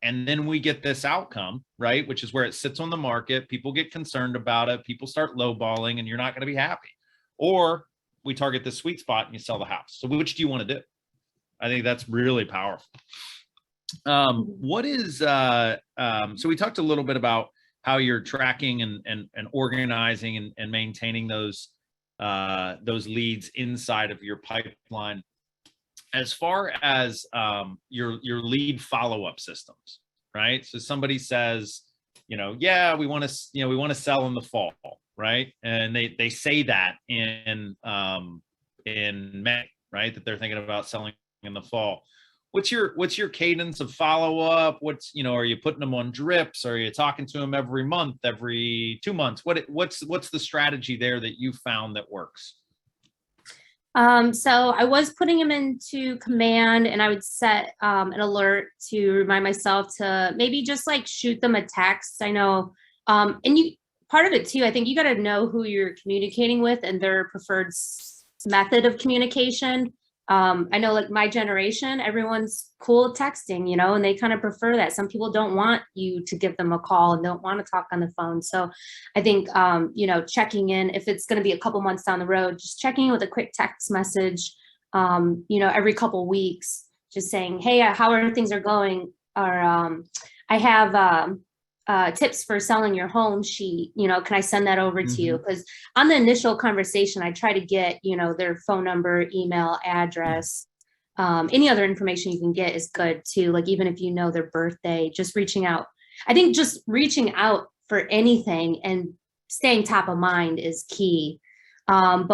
[SPEAKER 1] and then we get this outcome, right? Which is where it sits on the market. People get concerned about it. People start lowballing, and you're not going to be happy. Or we target the sweet spot and you sell the house. So which do you want to do? I think that's really powerful. So we talked a little bit about how you're tracking and organizing and maintaining those leads inside of your pipeline. As far as your lead follow-up systems, right? So somebody says, yeah, we want to sell in the fall, right? And they say that in May, right? That they're thinking about selling in the fall. What's your cadence of follow-up? Are you putting them on drips? Are you talking to them every month, every 2 months? What's the strategy there that you found that works?
[SPEAKER 7] So I was putting them into command, and I would set an alert to remind myself to maybe just like shoot them a text. I know, part of it too, I think you got to know who you're communicating with and their preferred method of communication. I know like my generation, everyone's cool texting, and they kind of prefer that. Some people don't want you to give them a call and don't want to talk on the phone. So I think, checking in, if it's going to be a couple months down the road, just checking in with a quick text message, every couple weeks, just saying, hey, how are things are going? Or I have tips for selling your home sheet, can I send that over to you? Because on the initial conversation, I try to get, their phone number, email, address, any other information you can get is good too. Like, even if their birthday, just reaching out. I think just reaching out for anything and staying top of mind is key. So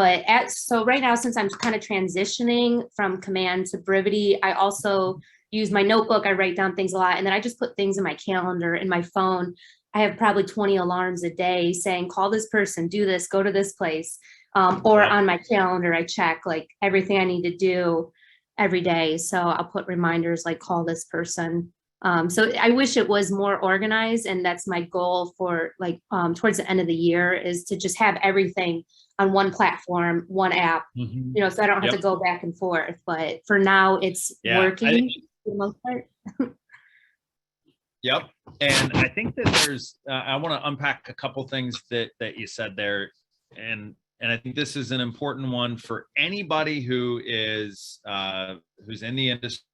[SPEAKER 7] right now, since I'm kind of transitioning from command to brevity, I also use my notebook. I write down things a lot, and then I just put things in my calendar, in my phone. I have probably 20 alarms a day saying, call this person, do this, go to this place. Or on my calendar, I check like everything I need to do every day. So I'll put reminders like call this person, So I wish it was more organized, and that's my goal for like towards the end of the year, is to just have everything on one platform, one app, you know, so I don't have to go back and forth. But for now, it's working for the most part.
[SPEAKER 1] Yep. And I think that there's, I want to unpack a couple things that you said there. And I think this is an important one for anybody who is, who's in the industry,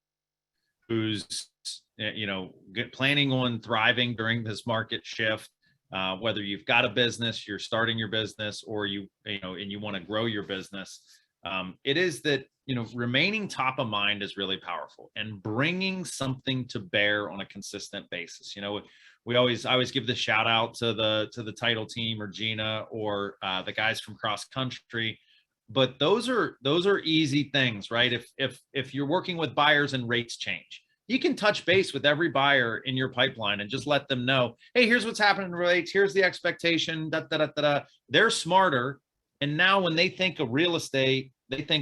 [SPEAKER 1] who's, you know, planning on thriving during this market shift, whether you've got a business, you're starting your business, or you know, and you want to grow your business. It is that, you know, remaining top of mind is really powerful, and bringing something to bear on a consistent basis. You know, I always give the shout out to the title team, or Gina, or the guys from cross country. But those are easy things, right? If you're working with buyers and rates change, you can touch base with every buyer in your pipeline and just let them know, hey, here's what's happening in rates. Here's the expectation. They're smarter. And now when they think of real estate,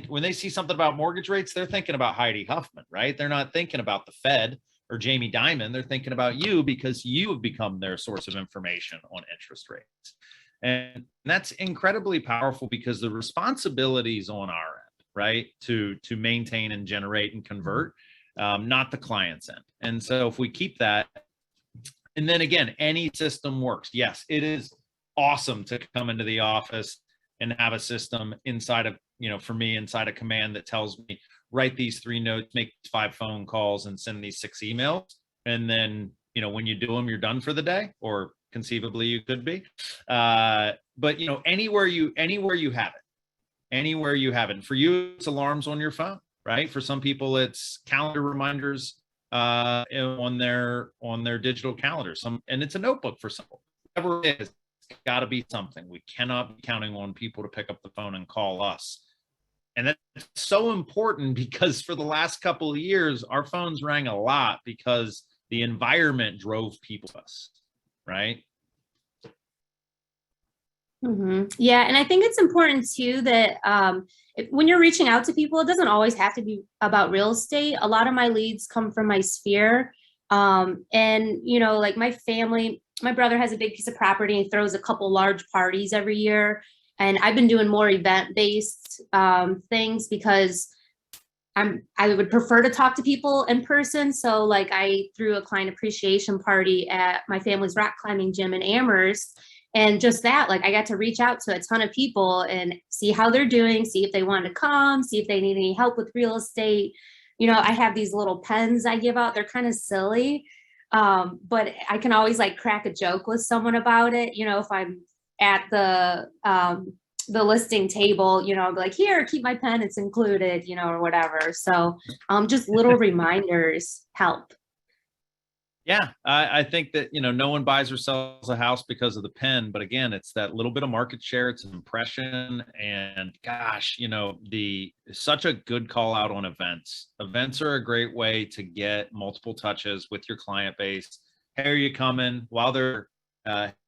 [SPEAKER 1] when they see something about mortgage rates, they're thinking about Heidi Huffman, right? They're not thinking about the Fed or Jamie Dimon. They're thinking about you, because you have become their source of information on interest rates. And that's incredibly powerful, because the responsibility is on our end, right? To maintain and generate and convert, not the client's end. And so if we keep that, and then again, any system works. Yes, it is awesome to come into the office and have a system inside of, you know, for me, inside a command that tells me, write these 3 notes, make 5 phone calls, and send these 6 emails. And then, you know, when you do them, you're done for the day, or conceivably you could be. But, you know, anywhere you have it. And for you, it's alarms on your phone, right? For some people, it's calendar reminders on their digital calendar. And it's a notebook for some. Whatever it is, it's got to be something. We cannot be counting on people to pick up the phone and call us. And that's so important, because for the last couple of years, our phones rang a lot because the environment drove people to us, right?
[SPEAKER 7] Yeah, and I think it's important too that when you're reaching out to people, it doesn't always have to be about real estate. A lot of my leads come from my sphere, and you know, like my family. My brother has a big piece of property and throws a couple large parties every year. And I've been doing more event-based things, because I would prefer to talk to people in person. So like I threw a client appreciation party at my family's rock climbing gym in Amherst. And just that, like I got to reach out to a ton of people and see how they're doing, see if they want to come, see if they need any help with real estate. You know, I have these little pens I give out. They're kind of silly. But I can always like crack a joke with someone about it. You know, if I'm at the listing table, you know, I'll be like, here, keep my pen, it's included, you know, or whatever. So just little reminders help.
[SPEAKER 1] Yeah, I think that, you know, no one buys or sells a house because of the pen, but again, it's that little bit of market share, it's an impression, and gosh, you know, such a good call out on events. Events are a great way to get multiple touches with your client base. Hey, are you coming? While they're,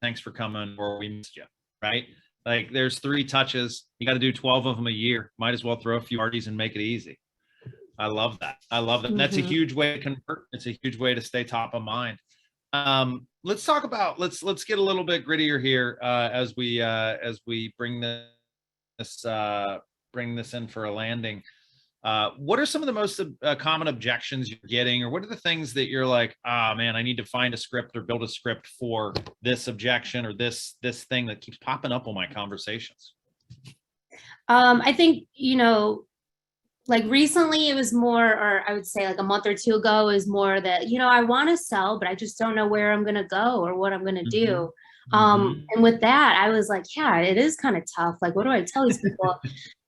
[SPEAKER 1] thanks for coming, or we missed you, right? Like there's 3 touches, you got to do 12 of them a year. Might as well throw a few parties and make it easy. I love that. And that's a huge way to convert. It's a huge way to stay top of mind. Let's talk about, let's get a little bit grittier here as we bring this in for a landing. What are some of the most common objections you're getting, or what are the things that you're like, ah, man, I need to find a script or build a script for this objection or this thing that keeps popping up on my conversations?
[SPEAKER 7] I think, you know, like recently it was more, or I would say like a month or 2 ago, is more that, you know, I want to sell, but I just don't know where I'm going to go or what I'm going to do. And with that, I was like, yeah, it is kind of tough. Like, what do I tell these people?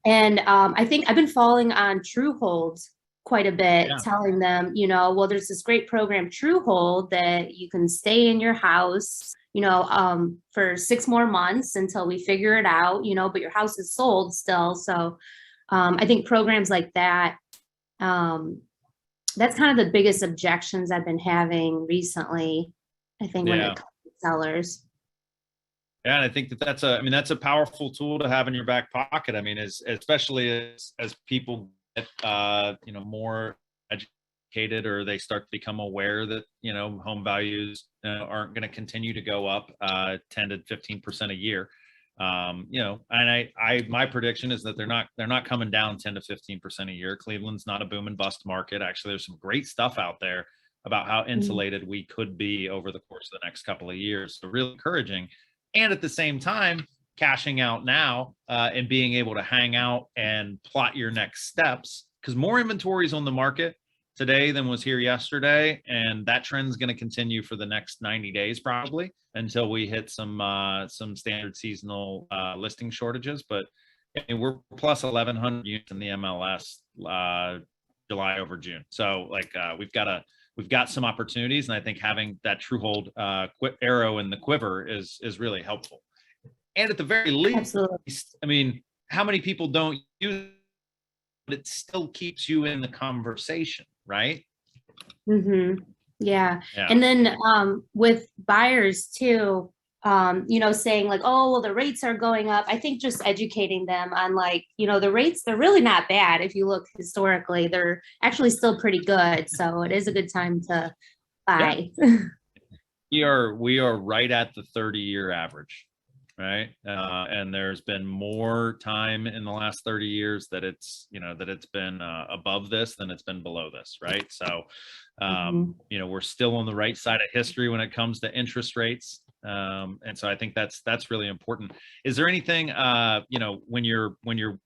[SPEAKER 7] And I think I've been falling on Truehold quite a bit, telling them, you know, well, there's this great program, Truehold, that you can stay in your house, you know, for 6 more months until we figure it out, you know, but your house is sold still. So I think programs like that, that's kind of the biggest objections I've been having recently, I think, when it comes to sellers.
[SPEAKER 1] Yeah, and I think that's a powerful tool to have in your back pocket. I mean, especially as people get, you know, more educated or they start to become aware that, you know, home values aren't going to continue to go up 10 to 15% a year. You know, and my prediction is that they're not coming down 10 to 15% a year. Cleveland's not a boom and bust market. Actually, there's some great stuff out there about how insulated we could be over the course of the next couple of years. So really encouraging. And at the same time, cashing out now and being able to hang out and plot your next steps, because more inventory is on the market today than was here yesterday, and that trend is going to continue for the next 90 days probably until we hit some standard seasonal listing shortages. But I mean, we're plus 1,100 units in the MLS July over June, so like we've got some opportunities, and I think having that TrueHold arrow in the quiver is really helpful. And at the very least,
[SPEAKER 7] Absolutely.
[SPEAKER 1] I mean, how many people don't use it, but it still keeps you in the conversation, right?
[SPEAKER 7] Yeah. And then with buyers too, you know, saying like, oh, well, the rates are going up. I think just educating them on like, you know, the rates, they're really not bad. If you look historically, they're actually still pretty good. So it is a good time to buy.
[SPEAKER 1] Yeah. We are right at the 30-year average. Right. And there's been more time in the last 30 years that it's, you know, that it's been above this than it's been below this. Right. So, you know, we're still on the right side of history when it comes to interest rates. And so I think that's really important. Is there anything, you know, when you're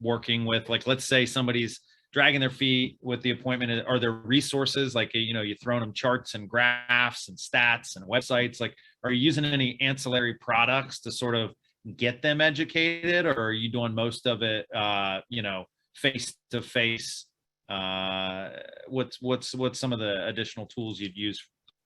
[SPEAKER 1] working with, like, let's say somebody's dragging their feet with the appointment, are there resources like, you know, you throwing them charts and graphs and stats and websites? Like, are you using any ancillary products to sort of get them educated, or are you doing most of it, you know, face to face? What's some of the additional tools you'd use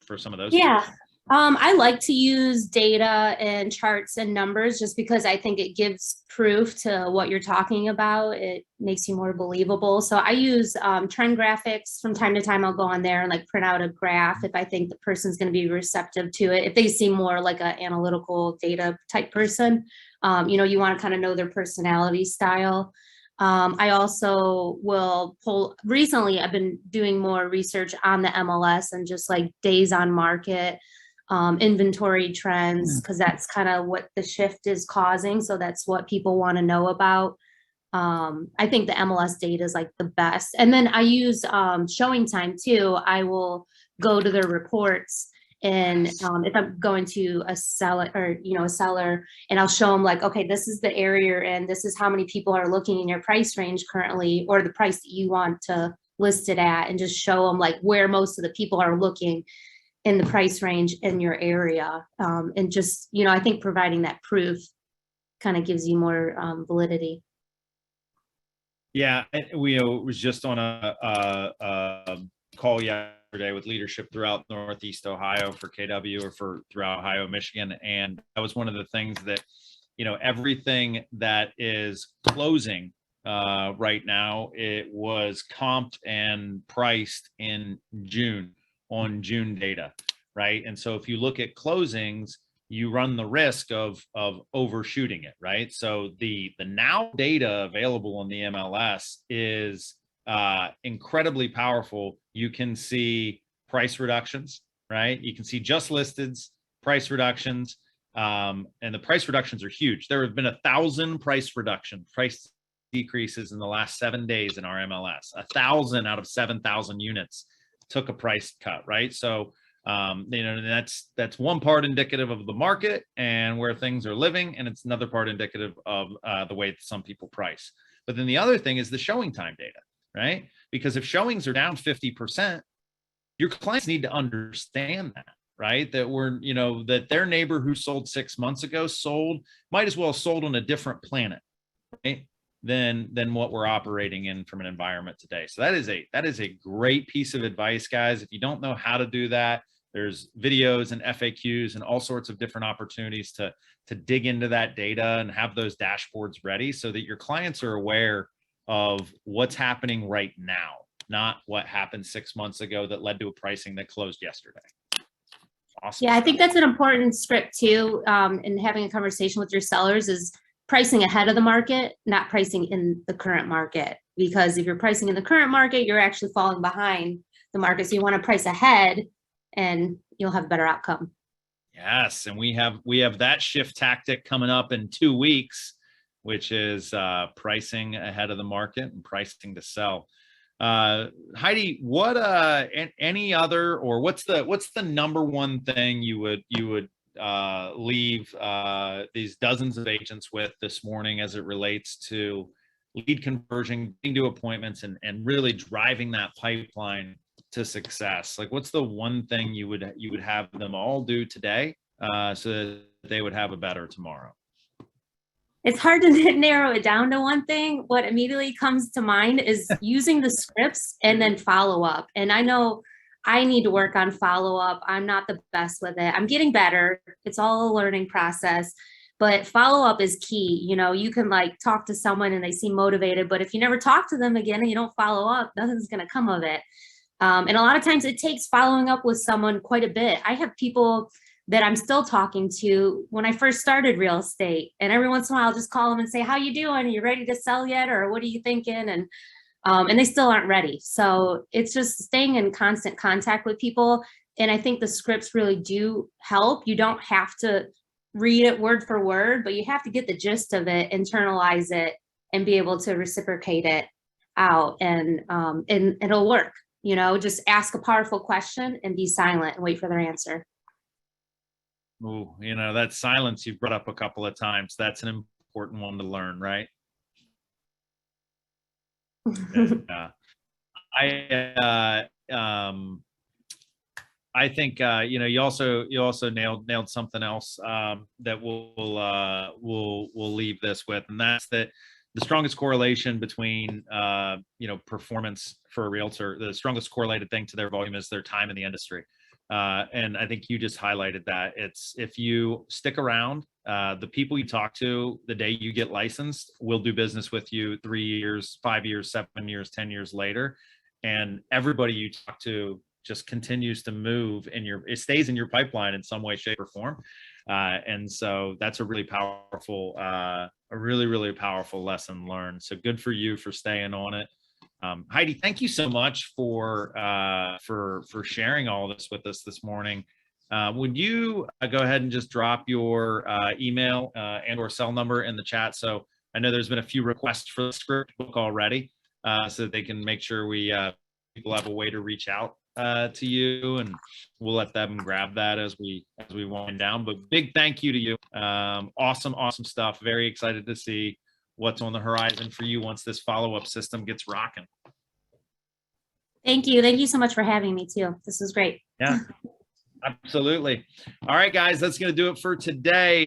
[SPEAKER 1] for some of those?
[SPEAKER 7] Yeah. I like to use data and charts and numbers just because I think it gives proof to what you're talking about. It makes you more believable. So I use trend graphics. From time to time, I'll go on there and like print out a graph if I think the person's going to be receptive to it. If they seem more like an analytical data type person, you know, you want to kind of know their personality style. I also will pull, recently I've been doing more research on the MLS and just like days on market, inventory trends, because that's kind of what the shift is causing. So that's what people want to know about. I think the MLS data is like the best. And then I use showing time too. I will go to their reports, and if I'm going to a seller, or you know, a seller, and I'll show them like, okay, this is the area you're in, this is how many people are looking in your price range currently, or the price that you want to list it at, and just show them like where most of the people are looking in the price range in your area. And just, you know, I think providing that proof kind of gives you more validity.
[SPEAKER 1] Yeah, we was just on a call yesterday with leadership throughout Northeast Ohio for KW, or for throughout Ohio, Michigan, and that was one of the things that, you know, everything that is closing right now, it was comped and priced in June, on June data, right? And so if you look at closings, you run the risk of overshooting it, right? So the now data available on the MLS is incredibly powerful. You can see price reductions, right? You can see just listeds, price reductions, and the price reductions are huge. There have been 1,000 price decreases in the last 7 days in our MLS. 1,000 out of 7,000 units took a price cut, right? So, you know, that's one part indicative of the market and where things are living, and it's another part indicative of the way that some people price. But then the other thing is the showing time data, right? Because if showings are down 50%, your clients need to understand that, right? That you know, that their neighbor who sold 6 months ago might as well have sold on a different planet, right? Than what we're operating in from an environment today. So that is a great piece of advice, guys. If you don't know how to do that, there's videos and FAQs and all sorts of different opportunities to dig into that data and have those dashboards ready so that your clients are aware of what's happening right now, not what happened 6 months ago that led to a pricing that closed yesterday. Awesome.
[SPEAKER 7] Yeah, I think that's an important script too, in having a conversation with your sellers, is pricing ahead of the market, not pricing in the current market. Because if you're pricing in the current market, you're actually falling behind the market. So you want to price ahead and you'll have a better outcome.
[SPEAKER 1] Yes, and we have that shift tactic coming up in 2 weeks, which is pricing ahead of the market and pricing to sell. Heidi, what any other, or what's the number one thing you would leave these dozens of agents with this morning as it relates to lead conversion, getting to appointments, and really driving that pipeline to success? Like, what's the one thing you would have them all do today so that they would have a better tomorrow?
[SPEAKER 7] It's hard to narrow it down to one thing. What immediately comes to mind is using the scripts and then follow up. And I know I need to work on follow up. I'm not the best with it. I'm getting better. It's all a learning process, but follow up is key. You know, you can like talk to someone and they seem motivated, but if you never talk to them again and you don't follow up, nothing's going to come of it. And a lot of times it takes following up with someone quite a bit. I have people that I'm still talking to when I first started real estate, and every once in a while I'll just call them and say, how you doing? Are you ready to sell yet? Or what are you thinking? And they still aren't ready. So it's just staying in constant contact with people. And I think the scripts really do help. You don't have to read it word for word, but you have to get the gist of it, internalize it, and be able to reciprocate it out, and it'll work. You know, just ask a powerful question and be silent and wait for their answer.
[SPEAKER 1] Ooh, you know, that silence you've brought up a couple of times, that's an important one to learn, right? I think you know, you also nailed something else that we'll leave this with, and that's that the strongest correlation between you know, performance for a realtor, the strongest correlated thing to their volume is their time in the industry. And I think you just highlighted that. It's, if you stick around, the people you talk to the day you get licensed will do business with you 3 years, 5 years, 7 years, 10 years later. And everybody you talk to just continues to move in it stays in your pipeline in some way, shape, or form. And so that's a really powerful, really powerful lesson learned. So good for you for staying on it. Heidi, thank you so much for sharing all this with us this morning. Would you go ahead and just drop your email and or cell number in the chat? So I know there's been a few requests for the script book already, so that they can make sure people have a way to reach out to you, and we'll let them grab that as we wind down. But big thank you to you. Awesome stuff. Very excited to see what's on the horizon for you once this follow-up system gets rocking.
[SPEAKER 7] Thank you. Thank you so much for having me too. This was great.
[SPEAKER 1] Yeah, absolutely. All right, guys, that's going to do it for today.